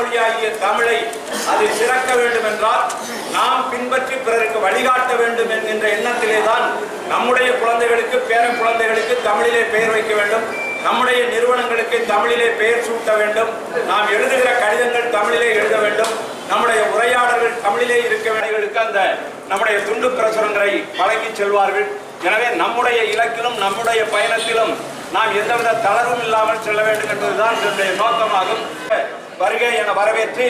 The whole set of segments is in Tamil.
தாய்மொழியாகிய தமிழை அது சிறக்க வேண்டும் என்றால் நாம் பின்பற்றி பிறருக்கு வழிகாட்ட வேண்டும் என்கின்ற எண்ணத்திலே தான் நம்முடைய குழந்தைகளுக்கு பேர குழந்தைகளுக்கு தமிழிலே பெயர் வைக்க வேண்டும், நம்முடைய நிறுவனங்களுக்கு தமிழிலே பெயர் சூட்ட வேண்டும், நாம் எழுதுகிற கடிதங்கள் தமிழிலே எழுத வேண்டும், நம்முடைய உரையாடல்கள் தமிழிலே இருக்க வேண்டியவர்களுக்கு அந்த நம்முடைய துண்டு பிரசுரங்களை வழங்கி செல்வார்கள். எனவே நம்முடைய இலக்கிலும் நம்முடைய பயணத்திலும் நாம் எந்தவித தளர்வும் இல்லாமல் செல்ல வேண்டும் என்பதுதான் என்னுடைய நோக்கமாகும். வருகை என வரவேற்று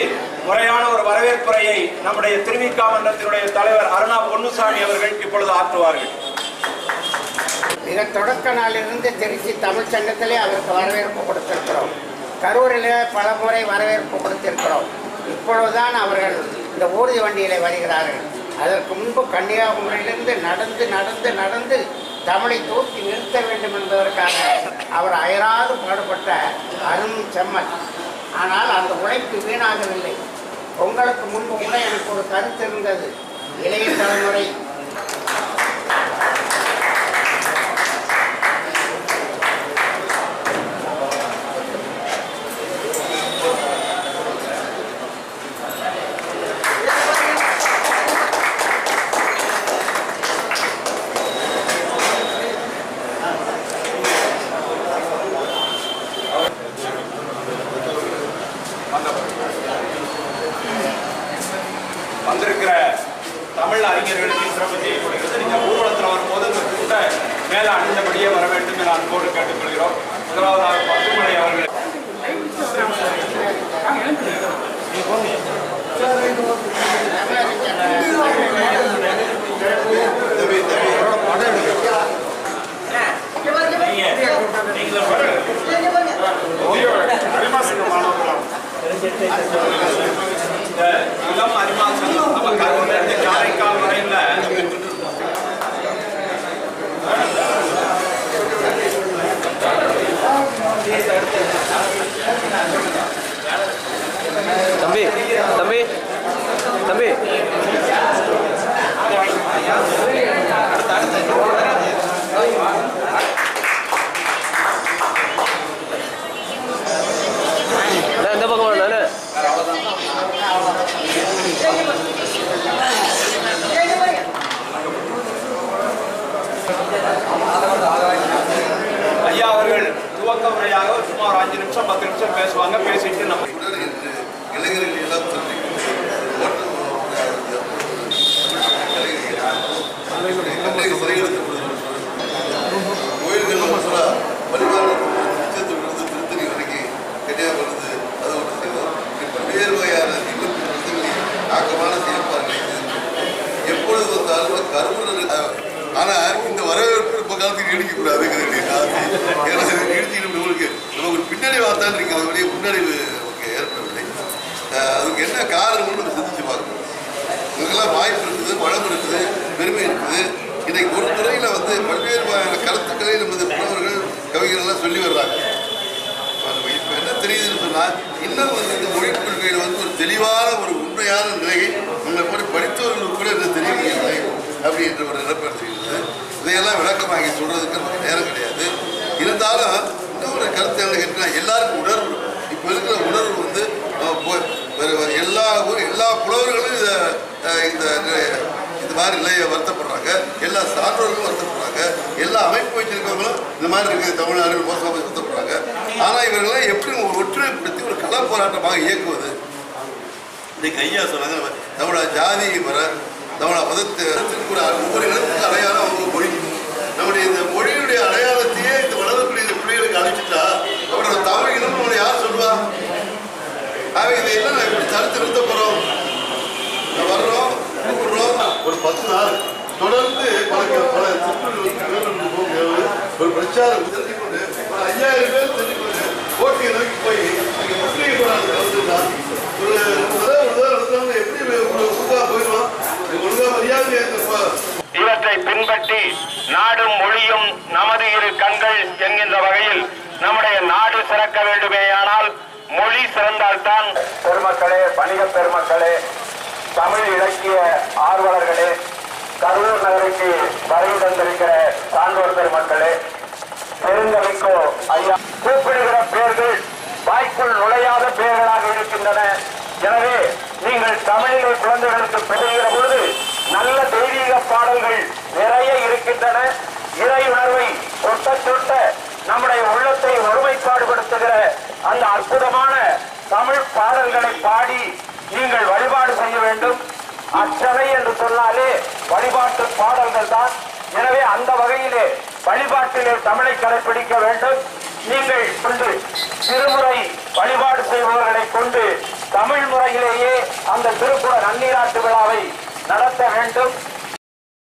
முறையான ஒரு வரவேற்புரையை நம்முடைய திருவிக மன்றத்தினுடைய தலைவர் அருணா பொன்னுசாமி அவர்கள் இப்பொழுது ஆற்றுவார்கள். மிக தொடக்க நாளிலிருந்து திருச்சி தமிழ் சங்கத்திலே அவருக்கு வரவேற்பு கொடுத்திருக்கிறோம். கரூரிலே பல முறை வரவேற்பு கொடுத்திருக்கிறோம். இப்பொழுதுதான் அவர்கள் இந்த ஊர்தி வண்டியிலே வருகிறார்கள். அதற்கு முன்பு கன்னியாகுமரியிலிருந்து நடந்து நடந்து நடந்து தமிழை தூக்கி நிறுத்த வேண்டும் என்பதற்காக அவர் அயராது பாடுபட்ட அரும் செம்மல். ஆனால் அந்த உழைப்பு வீணாகவில்லை. உங்களுக்கு முன்பு கூட எனக்கு ஒரு கருத்து இருந்தது. இளைய தலைமுறை வந்திருக்கிற தமிழ் அறிஞர்களுக்கு சிறப்பு கொடுக்கிறது. நீங்கள் ஊர்வலத்தில் வரும்போது இந்த கூட்ட மேலே அணிந்தபடியே வர வேண்டும் என அன்போடு கேட்டுக்கொள்கிறோம். முதலாவதாக பசுமலை அவர்கள் இளம் அறிமாசல் நம்ம கருவிலிருந்து காரைக்கால் வரையில் தம்பி தம்பி தம்பி இந்த பக்கம் நானு ஐயா அவர்கள் துவக்க முறையாக சுமார் 5 நிமிஷம் 10 நிமிஷம் பேசுவாங்க. பேசிட்டு நம்ம இளைஞர்கள் எல்லாம் கோயில்கள் திருத்தணி வரைக்கும் கன்னியாகுமரி அது ஒன்று செய்தோம். பல்வேறு வகையான ஆக்கமான செயல்பாடுகள் எப்பொழுது வந்தாலும் கருவூர். ஆனால் இந்த வரவேற்பு இப்போ காலத்துக்கு நீடிக்கக்கூடாதுங்கிறது ஏன்னா நீடிச்சுக்கிட்டு நமக்கு பின்னணி வார்த்தான் இருக்கு. அதனுடைய முன்னறிவு நமக்கு ஏற்படவில்லை. அதுக்கு என்ன காரணம்னு நம்ம சிந்திச்சு பார்க்கணும். இதுக்கெல்லாம் வாய்ப்பு இருக்குது, வளம் இருக்குது, பெருமை இருக்குது. இன்றைக்கு ஒரு துறையில் பல்வேறு வகையான கருத்துக்களை நமது புலவர்கள் கவிஞர்கள்லாம் சொல்லி வர்றாங்க. இப்போ என்ன தெரியுதுன்னு சொன்னால் இன்னும் இந்த மொழிக் கொள்கையில் ஒரு தெளிவான ஒரு உண்மையான நிலையை நம்மளை போய் படித்தவர்களுக்கு கூட என்ன தெரிய முடியவில்லை அப்படின்ற ஒரு நிலப்பேர் தெரியுது. இதையெல்லாம் விளக்கமாகி சொல்றதுக்கு நமக்கு நேரம் கிடையாது. இருந்தாலும் இன்னொரு கருத்து என்ன கேட்டால் எல்லாருக்கும் உணர்வு. இப்போ இருக்கிற உணர்வு எல்லா புலவர்களும் இந்த மாதிரி நிலையை வருத்தப்படுறாங்க. எல்லா சான்றோர்களும் வருத்தப்படுறாங்க. எல்லா அமைப்பு வச்சிருக்கவங்களும் இந்த மாதிரி இருக்குது தமிழ்நாடு மோசமாக வருத்தப்படுறாங்க. ஆனால் இவர்களெல்லாம் எப்படி ஒற்றுமைப்படுத்தி ஒரு கள போராட்டமாக இயக்குவது? இன்னைக்கு ஐயா சொன்னாங்க தமிழா ஜாதி வர தமிழா மதத்திற்கு ஒவ்வொரு இடத்துக்கு அடையாளம் அவங்க மொழி. நம்முடைய இந்த மொழியுடைய அடையாளத்தையே இந்த வளரக்கூடிய இந்த பிள்ளைகளுக்கு அழைச்சிட்டா அவரோட தமிழ் இனம் நம்மளை யார் சொல்லுவா? ஆக இதையெல்லாம் நான் எப்படி தடுத்து நிறுத்த போகிறோம்? வர்றோம் கூப்பிடுறோம். ஒரு 10 நாள் தொடர்ந்து பல ஒரு பிரச்சாரம் தெரிஞ்சுக்கொண்டு ஒரு 5000 பேர் தெரிஞ்சுக்கொண்டு போட்டியை நோக்கி போய் அங்கே முஸ்லீம் வந்துருந்தா ஒரு எப்படி ஒழுங்கா போயிடுவான்? ஒழுங்கா மரியாதை. இவற்றை பின்பற்றி நாடும் மொழியும் நமது இரு கண்கள் என்கின்ற வகையில் நம்முடைய நாடு சிறக்க வேண்டுமேயானால் மொழி சிறந்தால்தான். பெருமக்களே, வணிக பெருமக்களே, தமிழ் இலக்கிய ஆர்வலர்களே, கரூர் நகருக்கு வருகை தந்திருக்கிற சான்றோர் பெருமக்களே, பெருந்தமிக்கோ ஐயா கூப்பிடுகிற பெயர்கள் வாய்க்குள் நுழையாத பெயர்களாக இருக்கின்றன. எனவே நீங்கள் தமிழிலே குழந்தைகளுக்கு பெறுகிற பொழுது நல்ல தெய்வீக பாடல்கள் நிறைய இருக்கின்றன. இறை உணர்வை தொட்ட தொட்ட நம்முடைய உள்ளத்தை ஒருமைப்பாடுபடுத்துகிற அந்த அற்புதமான தமிழ் பாடல்களை பாடி நீங்கள் வழிபாடு செய்ய வேண்டும். அர்ச்சனை என்று சொன்னாலே வழிபாட்டு பாடல்கள் தான். எனவே அந்த வகையிலே வழிபாட்டிலே தமிழை கடைபிடிக்க வேண்டும். நீங்கள் கொண்டு திருமுறை வழிபாடு செய்பவர்களை கொண்டு தமிழ் முறையிலேயே அந்த திருக்குற நன்னீராட்டு விழாவை நடத்த வேண்டும்.